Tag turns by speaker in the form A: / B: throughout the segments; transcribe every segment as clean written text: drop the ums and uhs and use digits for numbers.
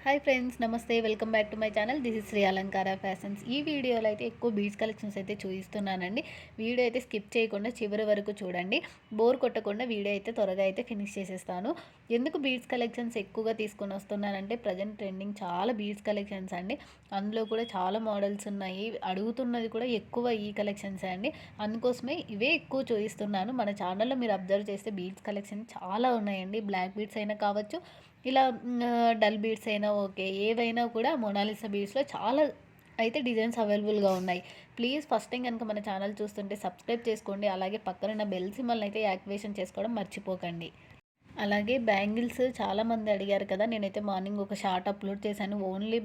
A: Hi friends, నమస్తే. Welcome back to my channel. This is Shri Alankara Fashions. ఈ వీడియోలో అయితే ఎక్కువ బీడ్స్ కలెక్షన్స్ అయితే చూపిస్తున్నానండి. వీడియో అయితే స్కిప్ చేయకుండా చివరి వరకు చూడండి. బోర్ కొట్టకుండా వీడియో అయితే త్వరగా అయితే ఫినిష్ చేసేస్తాను. ఎందుకు బీడ్స్ కలెక్షన్స్ ఎక్కువగా తీసుకొని వస్తున్నానంటే ప్రజెంట్ ట్రెండింగ్ చాలా బీడ్స్ కలెక్షన్స్ అండి. అందులో కూడా చాలా మోడల్స్ ఉన్నాయి. అడుగుతున్నది కూడా ఎక్కువ ఈ కలెక్షన్స్ అండి. అందుకోసమే ఇవే ఎక్కువ చూపిస్తున్నాను. మన ఛానల్లో మీరు అబ్జర్వ్ చేస్తే బీడ్స్ కలెక్షన్ చాలా ఉన్నాయండి. బ్లాక్ బీడ్స్ అయినా కావచ్చు, ఇలా డల్ బీడ్స్ అయినా ఓకే. ఏవైనా కూడా మొనాలిసా బీడ్స్‌లో చాలా అయితే డిజైన్స్ అవైలబుల్‌గా ఉన్నాయి. ప్లీజ్ ఫస్ట్ టైం గనుక మన ఛానల్ చూస్తుంటే సబ్స్క్రైబ్ చేసుకోండి. అలాగే పక్కనున్న బెల్ సింబల్‌ని అయితే యాక్టివేషన్ చేసుకోవడం మర్చిపోకండి. అలాగే బ్యాంగిల్స్ చాలామంది అడిగారు కదా! నేనైతే మార్నింగ్ ఒక షార్ట్ అప్లోడ్ చేశాను. ఓన్లీ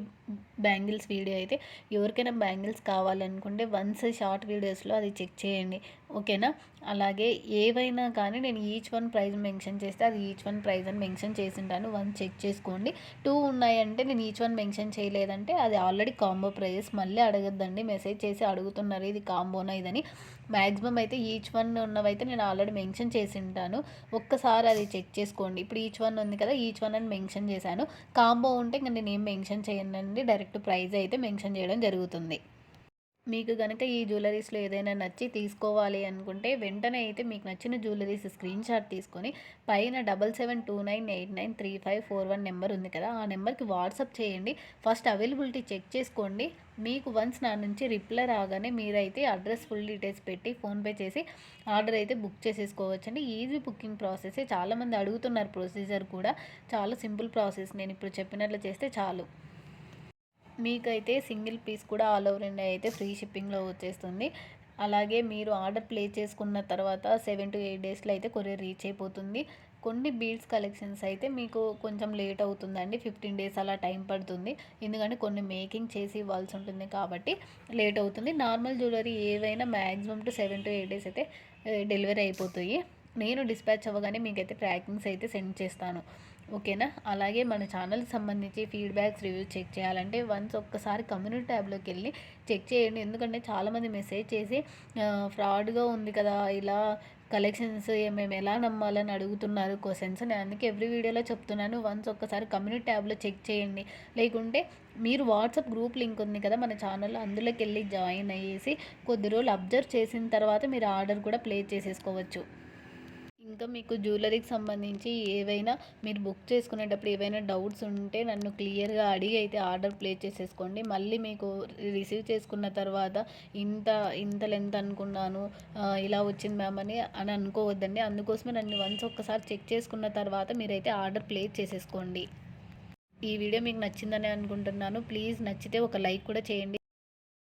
A: బ్యాంగిల్స్ వీడియో అయితే. ఎవరికైనా బ్యాంగిల్స్ కావాలనుకుంటే వన్స్ షార్ట్ వీడియోస్‌లో అది చెక్ చేయండి. ఓకేనా? అలాగే ఏవైనా కానీ నేను ఈచ్ వన్ ప్రైస్ మెన్షన్ చేస్తే అది ఈచ్ వన్ ప్రైస్ అని మెన్షన్ చేసుంటాను. వన్స్ చెక్ చేసుకోండి. 2 ఉన్నాయంటే నేను ఈచ్ వన్ మెన్షన్ చేయలేదంటే అది ఆల్రెడీ కాంబో ప్రైజెస్. మళ్ళీ అడగొద్దండి. మెసేజ్ చేసి అడుగుతున్నారు ఇది కాంబోనా ఇదని. మ్యాక్సిమం అయితే ఈచ్ వన్ ఉన్నవైతే నేను ఆల్రెడీ మెన్షన్ చేసుంటాను. ఒక్కసారి అది చెక్ చేసుకోండి. ఇప్పుడు ఈచ్ వన్ ఉంది కదా! ఈచ్ వన్ అని మెన్షన్ చేశాను. కాంబో ఉంటే ఇంక నేనేం మెన్షన్ చేయనండి. డైరెక్ట్ ప్రైస్ అయితే మెన్షన్ చేయడం జరుగుతుంది. మీకు గనక ఈ జ్యువెలరీస్‌లో ఏదైనా నచ్చి తీసుకోవాలి అనుకుంటే వెంటనే అయితే మీకు నచ్చిన జ్యువెలరీస్ స్క్రీన్‌షాట్ తీసుకొని పైన 7729893541 నెంబర్ ఉంది కదా! ఆ నెంబర్‌కి వాట్సాప్ చేయండి. ఫస్ట్ అవైలబిలిటీ చెక్ చేసుకోండి. మీకు వన్స్ నా నుంచి రిప్లై రాగానే మీరైతే అడ్రస్ ఫుల్ డీటెయిల్స్ పెట్టి ఫోన్‌పే చేసి ఆర్డర్ అయితే బుక్ చేసేసుకోవచ్చండి. ఈజీ బుకింగ్ ప్రాసెసే. చాలామంది అడుగుతున్నారు ప్రొసీజర్ కూడా. చాలా సింపుల్ ప్రాసెస్. నేను ఇప్పుడు చెప్పినట్లు చేస్తే చాలు. మీకైతే సింగిల్ పీస్ కూడా ఆల్ ఓవర్ ఇండియా అయితే ఫ్రీ షిప్పింగ్‌లో వచ్చేస్తుంది. అలాగే మీరు ఆర్డర్ ప్లేస్ చేసుకున్న తర్వాత 7-8 డేస్‌లో అయితే కొరియర్ రీచ్ అయిపోతుంది. కొన్ని బీడ్స్ కలెక్షన్స్ అయితే మీకు కొంచెం లేట్ అవుతుందండి. 15 డేస్ అలా టైం పడుతుంది. ఎందుకంటే కొన్ని మేకింగ్ చేసి ఇవ్వాల్సి ఉంటుంది కాబట్టి లేట్ అవుతుంది. నార్మల్ జ్యువెలరీ ఏవైనా మ్యాక్సిమం టు 7-8 డేస్ అయితే డెలివరీ అయిపోతాయి. నేను డిస్పాచ్ అవ్వగానే మీకైతే ట్రాకింగ్స్ అయితే సెండ్ చేస్తాను. ఓకేనా? అలాగే మన ఛానల్‌కి సంబంధించి ఫీడ్‌బ్యాక్స్, రివ్యూస్ చెక్ చేయాలంటే వన్స్ ఒక్కసారి కమ్యూనిటీ ట్యాబ్‌లోకెళ్ళి చెక్ చేయండి. ఎందుకంటే చాలామంది మెసేజ్ చేసి ఫ్రాడ్‌గా ఉంది కదా! ఇలా కలెక్షన్స్ మేము ఎలా నమ్మాలని అడుగుతున్నారు క్వెషన్స్. నేను అందుకే ఎవ్రీ వీడియోలో చెప్తున్నాను. వన్స్ ఒక్కసారి కమ్యూనిటీ ట్యాబ్‌లో చెక్ చేయండి. లేకుంటే మీరు వాట్సాప్ గ్రూప్ లింక్ ఉంది కదా మన ఛానల్‌లో, అందులోకెళ్ళి జాయిన్ అయ్యేసి కొద్ది రోజులు అబ్జర్వ్ చేసిన తర్వాత మీరు ఆర్డర్ కూడా ప్లేస్ చేసేసుకోవచ్చు. ఇంకా మీకు జ్యువెలరీకి సంబంధించి ఏవైనా మీరు బుక్ చేసుకునేటప్పుడు ఏవైనా డౌట్స్ ఉంటే నన్ను క్లియర్‌గా అడిగి అయితే ఆర్డర్ ప్లేస్ చేసేసుకోండి. మళ్ళీ మీకు రిసీవ్ చేసుకున్న తర్వాత ఇంత ఇంత లెంత్ అనుకున్నాను, ఇలా వచ్చింది మ్యామ్ అని అనుకోవద్దండి. అందుకోసమే నన్ను వన్స్ ఒక్కసారి చెక్ చేసుకున్న తర్వాత మీరైతే ఆర్డర్ ప్లేస్ చేసేసుకోండి. ఈ వీడియో మీకు నచ్చిందని అనుకుంటున్నాను. ప్లీజ్ నచ్చితే ఒక లైక్ కూడా చేయండి.